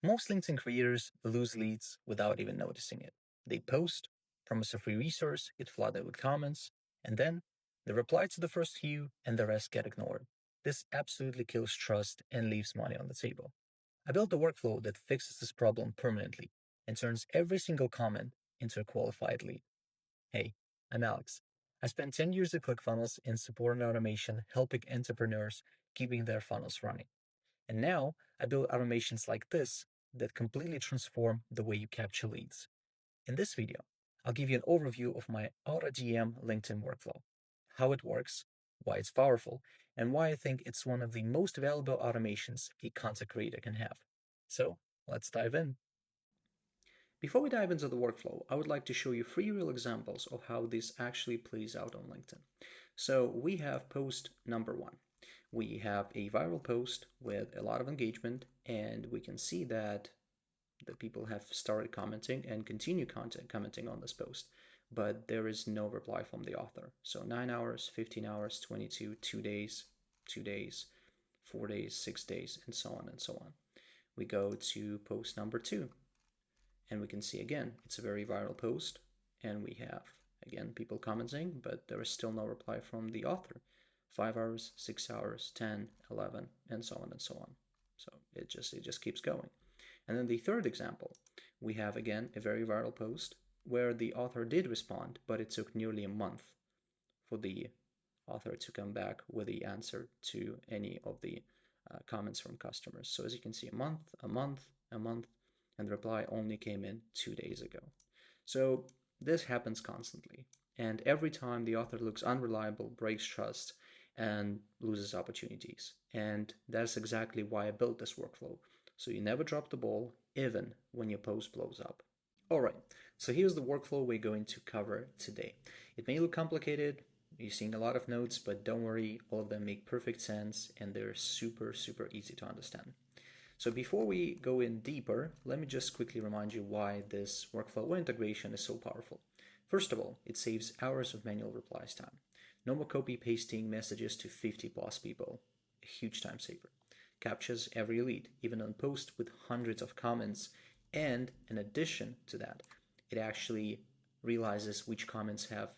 Most LinkedIn creators lose leads without even noticing it. They post, promise a free resource, get flooded with comments, and then they reply to the first few and the rest get ignored. This absolutely kills trust and leaves money on the table. I built a workflow that fixes this problem permanently and turns every single comment into a qualified lead. Hey, I'm Alex. I spent 10 years at ClickFunnels in support and automation, helping entrepreneurs keeping their funnels running. And now I build automations like this that completely transform the way you capture leads. In this video, I'll give you an overview of my AutoDM LinkedIn workflow, how it works, why it's powerful, and why I think it's one of the most valuable automations a content creator can have. So let's dive in. Before we dive into the workflow, I would like to show you 3 real examples of how this actually plays out on LinkedIn. So we have post number 1. We have a viral post with a lot of engagement, and we can see that the people have started commenting and continue commenting on this post, but there is no reply from the author. So 9 hours, 15 hours, 22, 2 days, 2 days, 4 days, 6 days, and so on and so on. We go to post number 2, and we can see again, it's a very viral post, and we have, again, people commenting, but there is still no reply from the author. 5 hours, 6 hours, 10, 11, and so on and so on. So it just keeps going. And then the third example, we have again a very viral post where the author did respond, but it took nearly a month for the author to come back with the answer to any of the comments from customers. So as you can see, a month, a month, a month, and the reply only came in 2 days ago. So this happens constantly. And every time the author looks unreliable, breaks trust, and loses opportunities. And that's exactly why I built this workflow. So you never drop the ball, even when your post blows up. All right, so here's the workflow we're going to cover today. It may look complicated, you're seeing a lot of notes, but don't worry, all of them make perfect sense and they're super, super easy to understand. So before we go in deeper, let me just quickly remind you why this workflow or integration is so powerful. First of all, it saves hours of manual replies time. No more copy pasting messages to 50 plus people. A huge time saver. Captures every lead, even on posts with hundreds of comments. And in addition to that, it actually realizes which comments have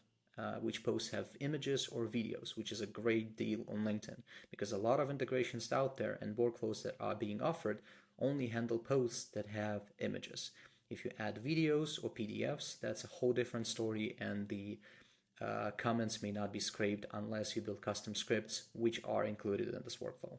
which posts have images or videos, which is a great deal on LinkedIn because a lot of integrations out there and workflows that are being offered only handle posts that have images. If you add videos or PDFs, that's a whole different story, and the comments may not be scraped unless you build custom scripts, which are included in this workflow.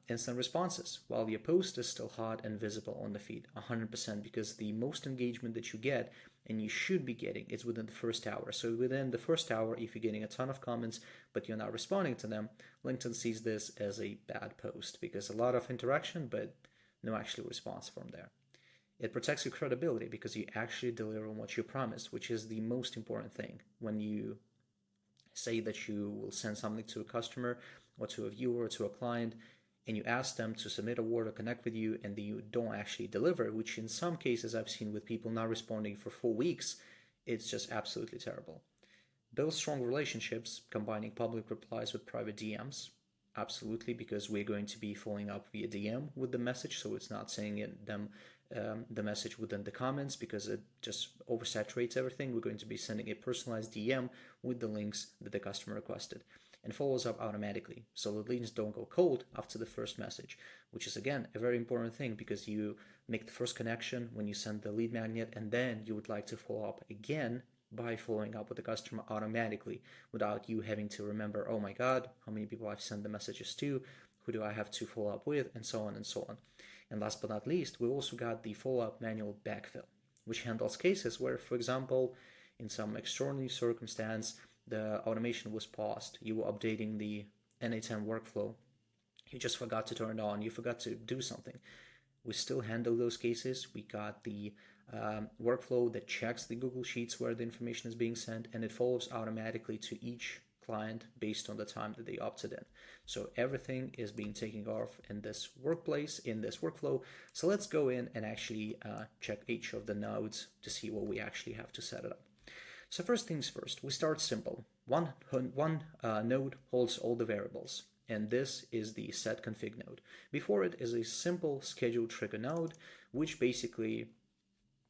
Instant responses. While your post is still hot and visible on the feed, 100%, because the most engagement that you get, and you should be getting, is within the first hour. So within the first hour, if you're getting a ton of comments, but you're not responding to them, LinkedIn sees this as a bad post because a lot of interaction, but no actual response from there. It protects your credibility because you actually deliver on what you promised, which is the most important thing. When you say that you will send something to a customer or to a viewer or to a client, and you ask them to submit a word or connect with you, and you don't actually deliver, which in some cases I've seen with people not responding for 4 weeks, it's just absolutely terrible. Build strong relationships, combining public replies with private DMs. Absolutely, because we're going to be following up via DM with the message, so it's not sending them the message within the comments because it just oversaturates everything. We're going to be sending a personalized DM with the links that the customer requested, and follows up automatically so the leads don't go cold after the first message, which is again a very important thing because you make the first connection when you send the lead magnet, and then you would like to follow up again by following up with the customer automatically without you having to remember, oh my god, how many people I've sent the messages to, who do I have to follow up with, and so on and so on. And last but not least, we also got the follow-up manual backfill, which handles cases where, for example, in some extraordinary circumstance, the automation was paused, you were updating the NA10 workflow, you just forgot to turn it on, you forgot to do something. We still handle those cases. We got the workflow that checks the Google Sheets where the information is being sent, and it follows automatically to each client based on the time that they opted in. So everything is being taken off in this workflow. So let's go in and actually check each of the nodes to see what we actually have to set it up. So first things first, we start simple. One node holds all the variables. And this is the set config node. Before it is a simple schedule trigger node, which basically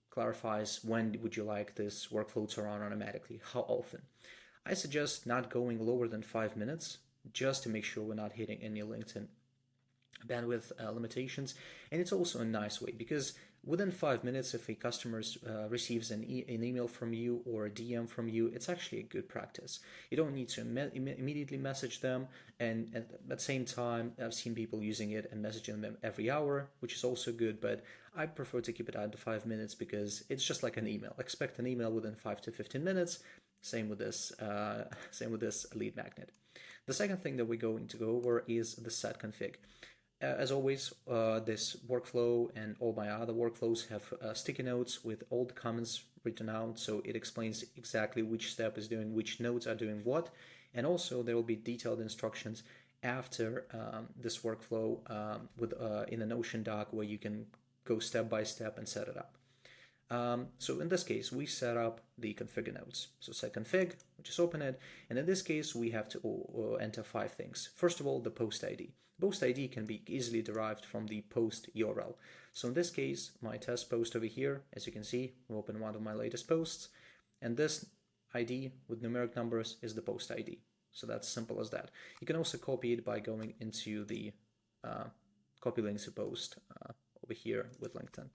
clarifies when would you like this workflow to run automatically, how often. I suggest not going lower than 5 minutes just to make sure we're not hitting any LinkedIn bandwidth limitations. And it's also a nice way because within 5 minutes, if a customer receives an email from you or a DM from you, it's actually a good practice. You don't need to immediately message them. And at the same time, I've seen people using it and messaging them every hour, which is also good. But I prefer to keep it under 5 minutes because it's just like an email. Expect an email within 5 to 15 minutes. Same with this lead magnet. The second thing that we're going to go over is the set config. As always, this workflow and all my other workflows have sticky notes with all the comments written out, so it explains exactly which step is doing which nodes are doing what, and also there will be detailed instructions after this workflow in a Notion doc where you can go step by step and set it up. So in this case, we set up the configure nodes. So set config, we just open it, and in this case, we have to enter 5 things. First of all, the post ID. Post ID can be easily derived from the post URL. So in this case, my test post over here, as you can see, we open one of my latest posts, and this ID with numeric numbers is the post ID. So that's simple as that. You can also copy it by going into the copy links to post over here with LinkedIn.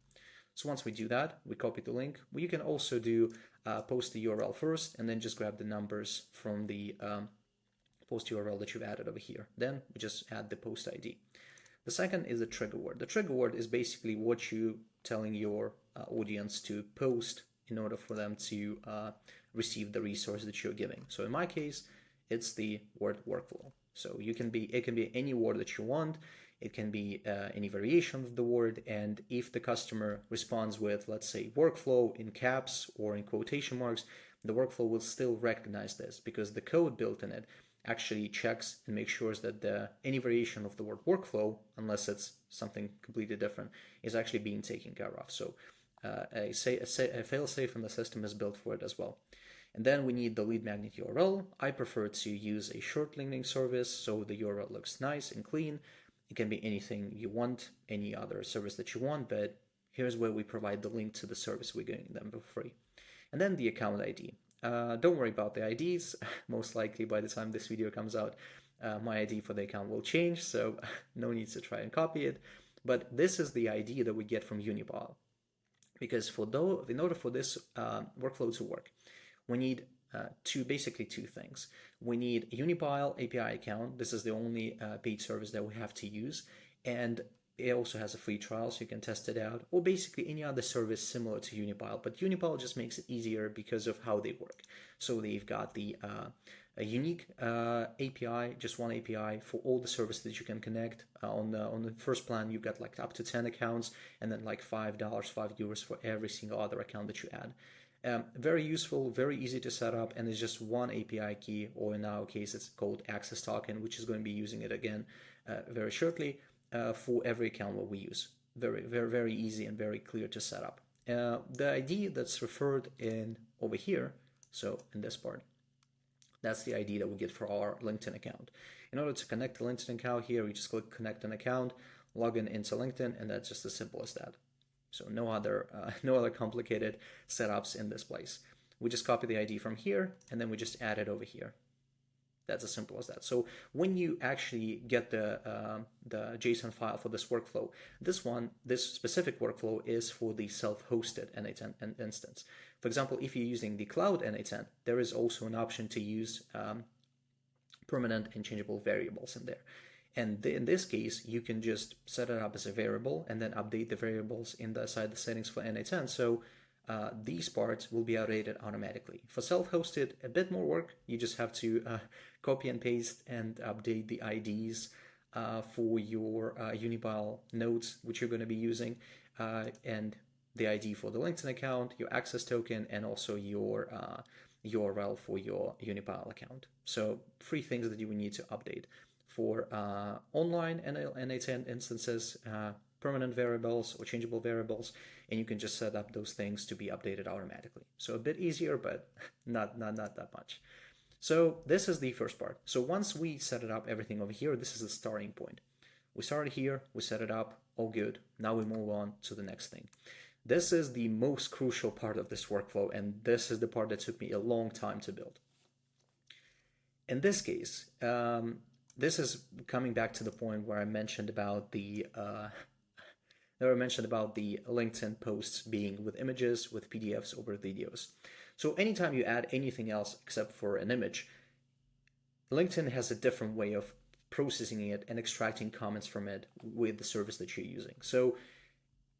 So once we do that, we copy the link. You can also do post the URL first and then just grab the numbers from the post URL that you've added over here. Then we just add the post ID. The second is the trigger word. The trigger word is basically what you're telling your audience to post in order for them to receive the resource that you're giving. So in my case, it's the word workflow. So it can be any word that you want. It can be any variation of the word, and if the customer responds with, let's say, workflow in caps or in quotation marks, the workflow will still recognize this because the code built in it actually checks and makes sure that any variation of the word workflow, unless it's something completely different, is actually being taken care of. So a failsafe in the system is built for it as well. And then we need the lead magnet URL. I prefer to use a short linking service so the URL looks nice and clean. It can be anything you want, any other service that you want, but here's where we provide the link to the service we're giving them for free. And then the account ID. Don't worry about the IDs. Most likely by the time this video comes out, my ID for the account will change, so no need to try and copy it. But this is the ID that we get from Unipile. Because in order for this workflow to work, we need basically two things. We need a Unipile API account. This is the only paid service that we have to use. And it also has a free trial, so you can test it out, or basically any other service similar to Unipile. But Unipile just makes it easier because of how they work. So they've got a unique API, just one API for all the services that you can connect. On the first plan, you've got like up to 10 accounts, and then like €5 for every single other account that you add. Very useful, very easy to set up, and it's just one API key, or in our case, it's called access token, which is going to be using it again very shortly for every account that we use. Very, very, very easy and very clear to set up. The ID that's referred in over here, so in this part, that's the ID that we get for our LinkedIn account. In order to connect the LinkedIn account here, we just click connect an account, log in into LinkedIn, and that's just as simple as that. So no other complicated setups in this place. We just copy the ID from here, and then we just add it over here. That's as simple as that. So when you actually get the JSON file for this workflow, this specific workflow is for the self-hosted N8N instance. For example, if you're using the cloud N8N, there is also an option to use permanent and changeable variables in there. And in this case, you can just set it up as a variable and then update the variables inside the settings for N8N. So these parts will be updated automatically. For self-hosted, a bit more work. You just have to copy and paste and update the IDs for your Unipile nodes, which you're going to be using, and the ID for the LinkedIn account, your access token, and also your URL for your Unipile account. So 3 things that you will need to update. For online N8N instances, permanent variables or changeable variables, and you can just set up those things to be updated automatically. So a bit easier, but not that much. So this is the first part. So once we set it up, everything over here, this is the starting point. We started here, we set it up, all good. Now we move on to the next thing. This is the most crucial part of this workflow, and this is the part that took me a long time to build. In this case, this is coming back to the point where I mentioned about the LinkedIn posts being with images, with PDFs, over videos. So anytime you add anything else except for an image, LinkedIn has a different way of processing it and extracting comments from it with the service that you're using. So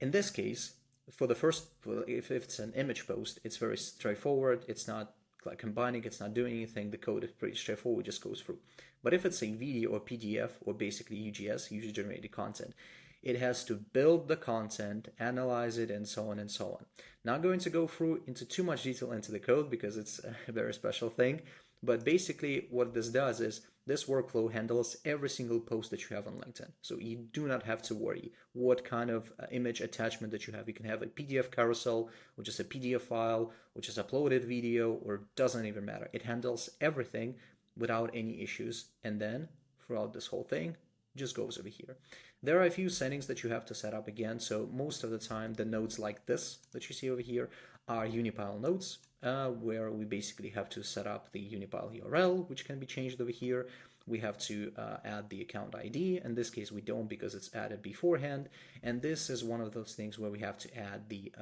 in this case, for the first, if it's an image post, it's very straightforward. It's not like combining, it's not doing anything. The code is pretty straightforward, it just goes through. But if it's a video or PDF or basically UGS, user generated content, it has to build the content, analyze it, and so on and so on. Not going to go through into too much detail into the code because it's a very special thing. But basically what this does is this workflow handles every single post that you have on LinkedIn. So you do not have to worry what kind of image attachment that you have. You can have a PDF carousel, or just a PDF file, or just uploaded video, or doesn't even matter. It handles everything without any issues. And then throughout this whole thing, just goes over here. There are a few settings that you have to set up again. So most of the time, the nodes like this that you see over here are unipile nodes, where we basically have to set up the unipile URL, which can be changed over here. We have to add the account ID. In this case, we don't because it's added beforehand. And this is one of those things where we have to add the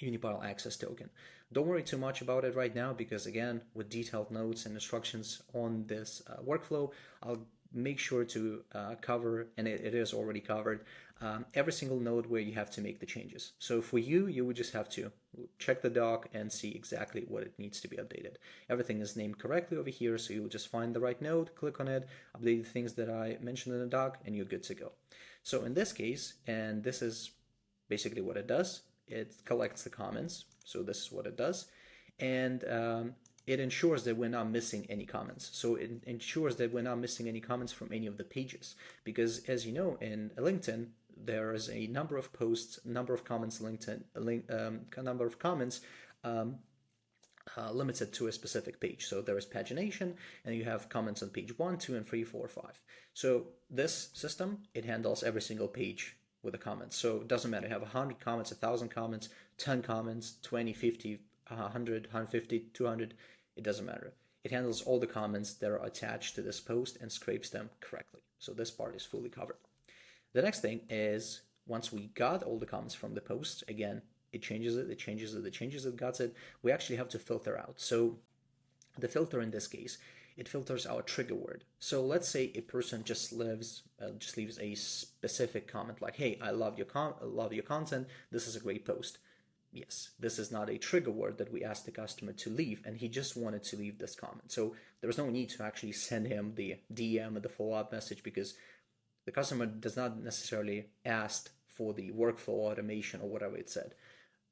unipile access token. Don't worry too much about it right now because, again, with detailed notes and instructions on this workflow, I'll make sure to cover, and it is already covered, every single node where you have to make the changes. So for you, you would just have to check the doc and see exactly what it needs to be updated. Everything is named correctly over here, so you'll just find the right node, click on it, update the things that I mentioned in the doc, and you're good to go. So in this case, and this is basically what it does, it collects the comments. So this is what it does. And it ensures that we're not missing any comments. So it ensures that we're not missing any comments from any of the pages. Because as you know, in LinkedIn, there is a number of posts, number of comments, number of comments limited to a specific page. So there is pagination, and you have comments on page 1, 2, and 3, 4, 5. So this system, it handles every single page with a comment. So it doesn't matter, you have 100 comments, 1,000 comments, 10 comments, 20, 50, 100, 150, 200, it doesn't matter. It handles all the comments that are attached to this post and scrapes them correctly. So this part is fully covered. The next thing is, once we got all the comments from the post, again, it changes it, got it, we actually have to filter out. So the filter in this case, it filters our trigger word. So let's say a person just leaves a specific comment like, "Hey, I love your content. This is a great post." Yes, this is not a trigger word that we asked the customer to leave, and he just wanted to leave this comment. So there's no need to actually send him the DM or the follow-up message because the customer does not necessarily ask for the workflow automation or whatever it said.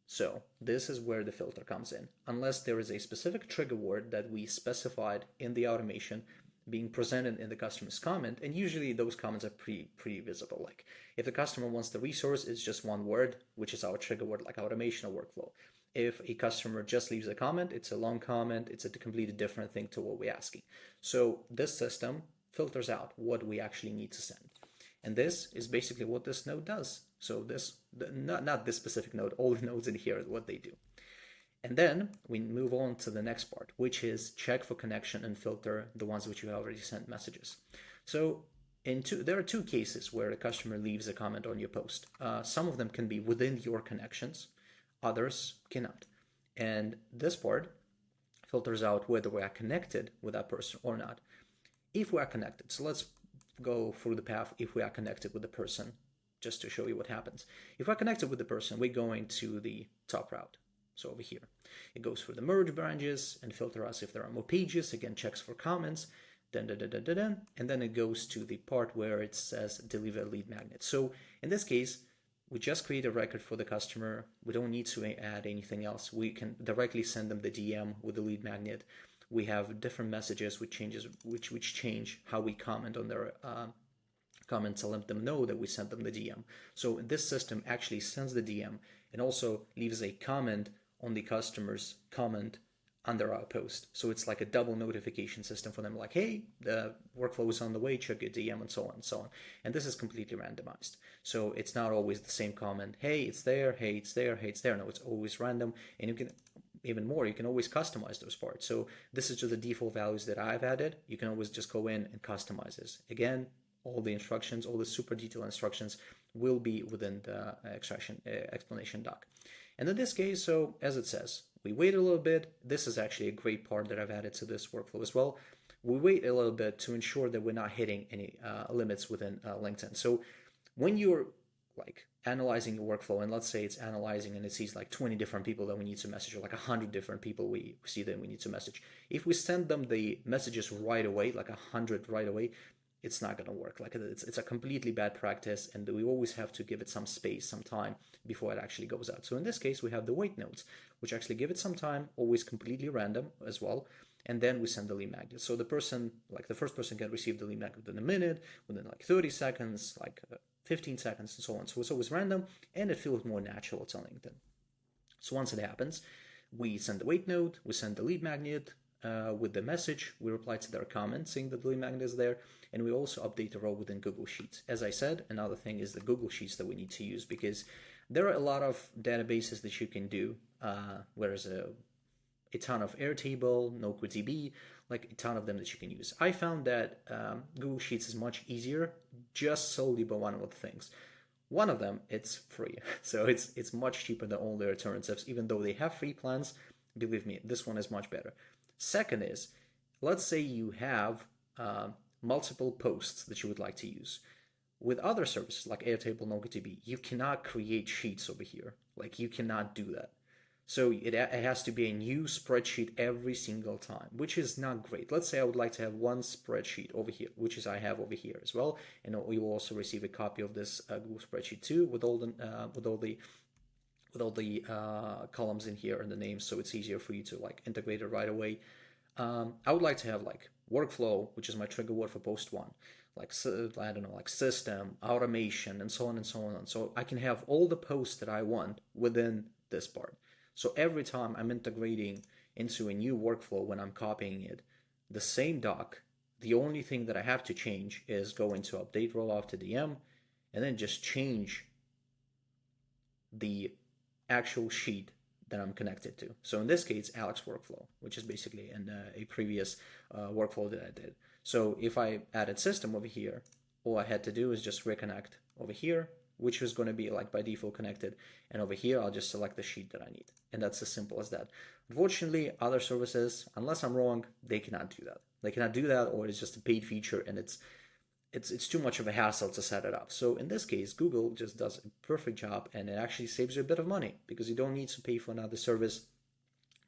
So this is where the filter comes in. Unless there is a specific trigger word that we specified in the automation being presented in the customer's comment, and usually those comments are pretty visible. Like if the customer wants the resource, it's just one word, which is our trigger word, like automation or workflow. If a customer just leaves a comment, it's a long comment, it's a completely different thing to what we're asking. So this system filters out what we actually need to send. And this is basically what this node does. So this, not this specific node, all the nodes in here, what they do. And then we move on to the next part, which is check for connection and filter the ones which you have already sent messages. So there are two cases where a customer leaves a comment on your post. Some of them can be within your connections, others cannot. And this part filters out whether we are connected with that person or not. If we are connected, so let's go through the path if we are connected with the person, just to show you what happens. If we're connected with the person, we're going to the top route. So over here, it goes through the merge branches and filter us if there are more pages, again, checks for comments, and then it goes to the part where it says deliver lead magnet. So in this case, we just create a record for the customer. We don't need to add anything else. We can directly send them the DM with the lead magnet. We have different messages which change how we comment on their comments to let them know that we sent them the DM. So this system actually sends the DM and also leaves a comment on the customer's comment under our post. So it's like a double notification system for them, like, hey, the workflow is on the way, check your DM, and so on and so on. And this is completely randomized. So it's not always the same comment, hey, it's there, hey, it's there, hey, it's there. No, it's always random. And you can, even more, you can always customize those parts. So this is just the default values that I've added. You can always just go in and customize this. Again, all the instructions, all the super detailed instructions will be within the explanation doc. And in this case, so as it says, we wait a little bit. This is actually a great part that I've added to this workflow as well. We wait a little bit to ensure that we're not hitting any limits within LinkedIn. So when you're like analyzing your workflow, and let's say it's analyzing and it sees like 20 different people that we need to message, or like 100 different people we see that we need to message. If we send them the messages right away, like 100 right away, it's not going to work. Like it's a completely bad practice, and we always have to give it some space, some time before it actually goes out. So in this case, we have the wait notes, which actually give it some time, always completely random as well. And then we send the lead magnet. So the person, like the first person can receive the lead magnet within a minute, within like 30 seconds, like 15 seconds, and so on. So it's always random, and it feels more natural to LinkedIn. So once it happens, we send the wait note, we send the lead magnet with the message, we reply to their comment saying that the lead magnet is there, and we also update the row within Google Sheets. As I said, another thing is the Google Sheets that we need to use, because there are a lot of databases that you can do, whereas a ton of Airtable, NoQDB, like a ton of them that you can use. I found that Google Sheets is much easier just solely by one of the things. One of them, it's free. So it's much cheaper than all the alternatives, even though they have free plans. Believe me, this one is much better. Second is, let's say you have multiple posts that you would like to use. With other services like Airtable, NoQDB, you cannot create sheets over here. Like you cannot do that. So it has to be a new spreadsheet every single time, which is not great. Let's say I would like to have one spreadsheet over here, which is I have over here as well, and you will also receive a copy of this Google spreadsheet too, with all the columns in here and the names, so it's easier for you to like integrate it right away. I would like to have like workflow, which is my trigger word for post one, like I don't know, like system, automation, and so on and so on. So I can have all the posts that I want within this part. So every time I'm integrating into a new workflow, when I'm copying it, the same doc, the only thing that I have to change is go into update roll off to DM, and then just change the actual sheet that I'm connected to. So in this case, Alex workflow, which is basically a previous workflow that I did. So if I added system over here, all I had to do is just reconnect over here, which is going to be like by default connected. And over here, I'll just select the sheet that I need. And that's as simple as that. Unfortunately, other services, unless I'm wrong, they cannot do that. They cannot do that, or it's just a paid feature, and it's too much of a hassle to set it up. So in this case, Google just does a perfect job, and it actually saves you a bit of money because you don't need to pay for another service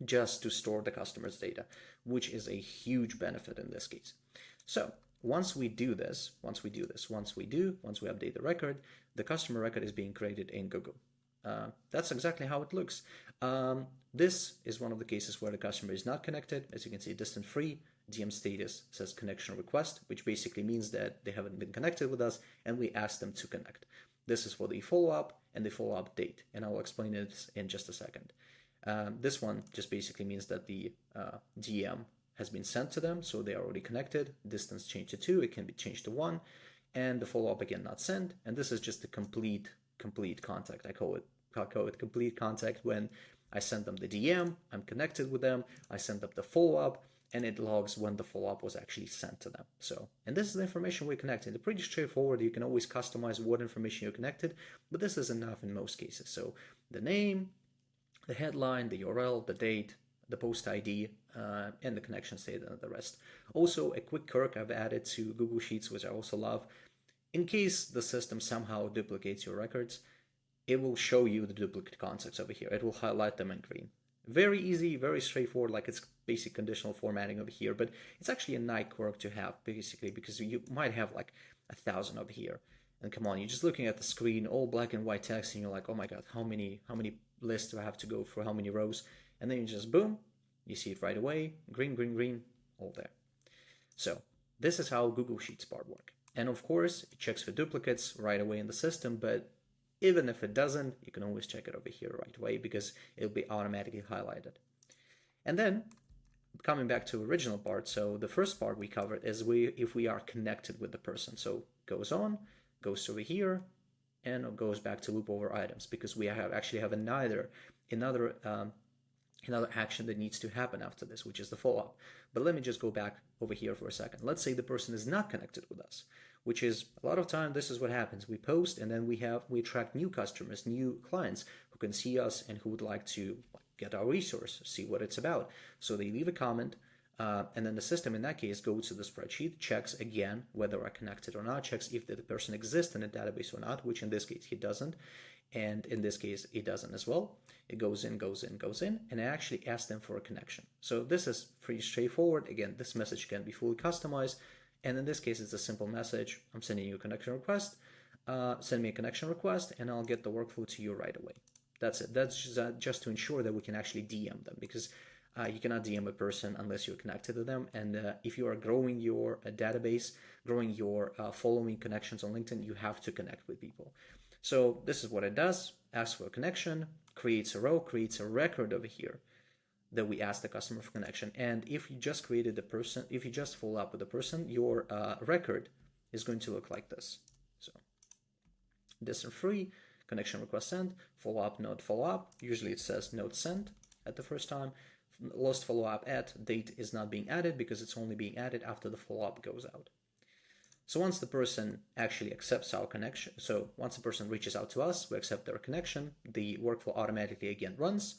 just to store the customer's data, which is a huge benefit in this case. So once we update the record, the customer record is being created in Google. That's exactly how it looks. This is one of the cases where the customer is not connected. As you can see, distant free, DM status says connection request, which basically means that they haven't been connected with us and we ask them to connect. This is for the follow-up and the follow-up date, and I'll explain it in just a second. This one just basically means that the DM has been sent to them, so they are already connected. Distance changed to 2, it can be changed to 1, and the follow-up again not sent. And this is just a complete contact. I call it complete contact when I send them the DM, I'm connected with them, I send up the follow-up, and it logs when the follow-up was actually sent to them. So, and this is the information we're connected. It's pretty straightforward. You can always customize what information you're connected, but this is enough in most cases. So the name, the headline, the URL, the date, the post ID, and the connection state, and the rest. Also, a quick quirk I've added to Google Sheets, which I also love. In case the system somehow duplicates your records, it will show you the duplicate contacts over here. It will highlight them in green. Very easy, very straightforward, like it's basic conditional formatting over here, but it's actually a nice quirk to have, basically, because you might have like 1,000 over here. And come on, you're just looking at the screen, all black and white text, and you're like, oh my God, how many lists do I have to go through, how many rows? And then you just, boom, you see it right away, green, green, green, all there. So this is how Google Sheets part work. And of course, it checks for duplicates right away in the system, but even if it doesn't, you can always check it over here right away because it'll be automatically highlighted. And then coming back to original part, so the first part we covered is if we are connected with the person. So goes on, goes over here, and it goes back to loop over items because we actually have another another action that needs to happen after this, which is the follow-up. But let me just go back over here for a second. Let's say the person is not connected with us, which is a lot of time this is what happens. We post and then we attract new customers, new clients who can see us and who would like to get our resource, see what it's about. So they leave a comment, and then the system in that case goes to the spreadsheet, checks again whether we're connected or not, checks if the person exists in a database or not, which in this case he doesn't, and in this case it doesn't as well. It goes in, and I actually asks them for a connection. So this is pretty straightforward. Again, this message can be fully customized, and in this case it's a simple message. I'm sending you a connection request. Send me a connection request, and I'll get the workflow to you right away. That's it. That's just to ensure that we can actually DM them, because you cannot DM a person unless you're connected to them. And if you are growing your database, growing your following connections on LinkedIn, you have to connect with people. So this is what it does. Asks for a connection, creates a row, creates a record over here that we ask the customer for connection. And if you just created the person, if you just follow up with the person, your record is going to look like this. So this is free, connection request sent, follow up, note follow up. Usually it says note sent at the first time. Lost follow up at date is not being added because it's only being added after the follow up goes out. So once the person actually accepts our connection, so once the person reaches out to us, we accept their connection, the workflow automatically again runs,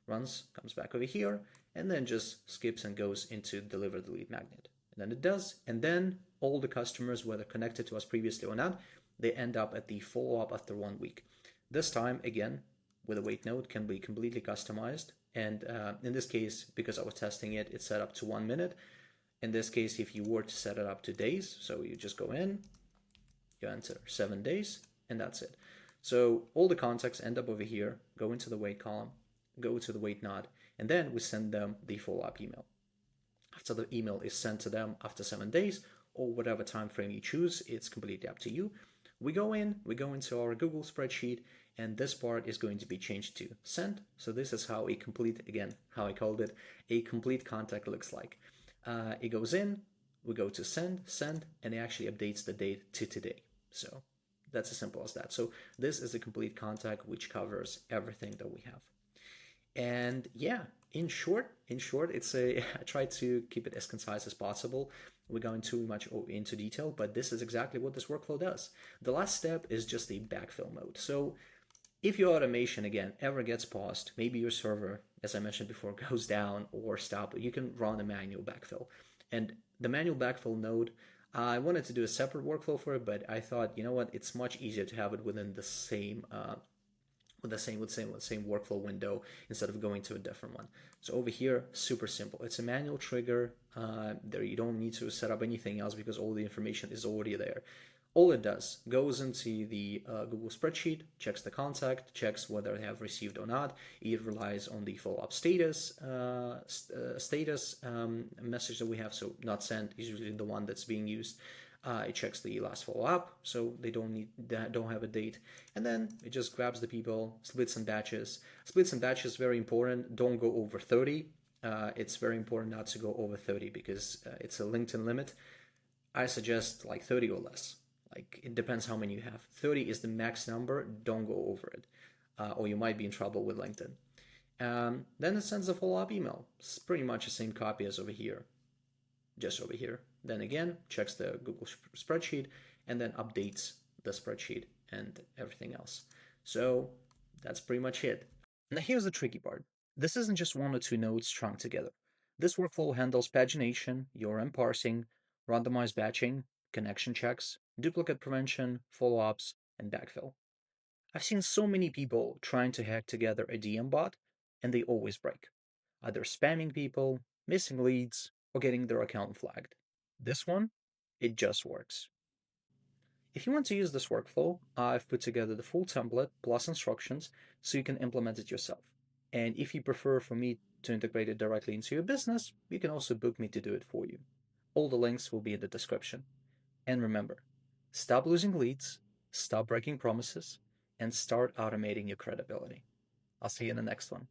comes back over here, and then just skips and goes into deliver the lead magnet. And then it does, and then all the customers, whether connected to us previously or not, they end up at the follow-up after 1 week. This time, again, with a wait node, can be completely customized. And in this case, because I was testing it, it's set up to 1 minute. In this case, if you were to set it up to days, so you just go in, you enter 7 days, and that's it. So all the contacts end up over here, go into the wait column, go to the wait node, and then we send them the follow-up email. After the email is sent to them after 7 days, or whatever time frame you choose, it's completely up to you. We go into our Google spreadsheet, and this part is going to be changed to send. So this is how a complete, again, how I called it, a complete contact looks like. It goes in, we go to send, and it actually updates the date to today. So that's as simple as that. So this is a complete contact which covers everything that we have. And yeah, in short, it's I try to keep it as concise as possible. We're going too much into detail, but this is exactly what this workflow does. The last step is just a backfill mode. So if your automation, again, ever gets paused, maybe your server, as I mentioned before, goes down or stop, you can run a manual backfill. And the manual backfill node, I wanted to do a separate workflow for it, but I thought, you know what, it's much easier to have it within the same workflow window instead of going to a different one. So over here, super simple. It's a manual trigger. There you don't need to set up anything else because all the information is already there. All it does goes into the Google spreadsheet, checks the contact, checks whether they have received or not. It relies on the follow-up status message that we have. So not sent is usually the one that's being used. It checks the last follow-up, so they don't have a date, and then it just grabs the people, splits and batches. Splits and batches very important. Don't go over 30. It's very important not to go over 30 because it's a LinkedIn limit. I suggest like 30 or less. Like it depends how many you have. 30 is the max number. Don't go over it, or you might be in trouble with LinkedIn. Then it sends a follow-up email. It's pretty much the same copy as over here, just over here. Then again, checks the Google spreadsheet and then updates the spreadsheet and everything else. So that's pretty much it. Now here's the tricky part. This isn't just 1 or 2 nodes strung together. This workflow handles pagination, URM parsing, randomized batching, connection checks, duplicate prevention, follow-ups, and backfill. I've seen so many people trying to hack together a DM bot, and they always break, either spamming people, missing leads, or getting their account flagged. This one, it just works. If you want to use this workflow, I've put together the full template plus instructions so you can implement it yourself. And if you prefer for me to integrate it directly into your business, you can also book me to do it for you. All the links will be in the description. And remember, stop losing leads, stop breaking promises, and start automating your credibility. I'll see you in the next one.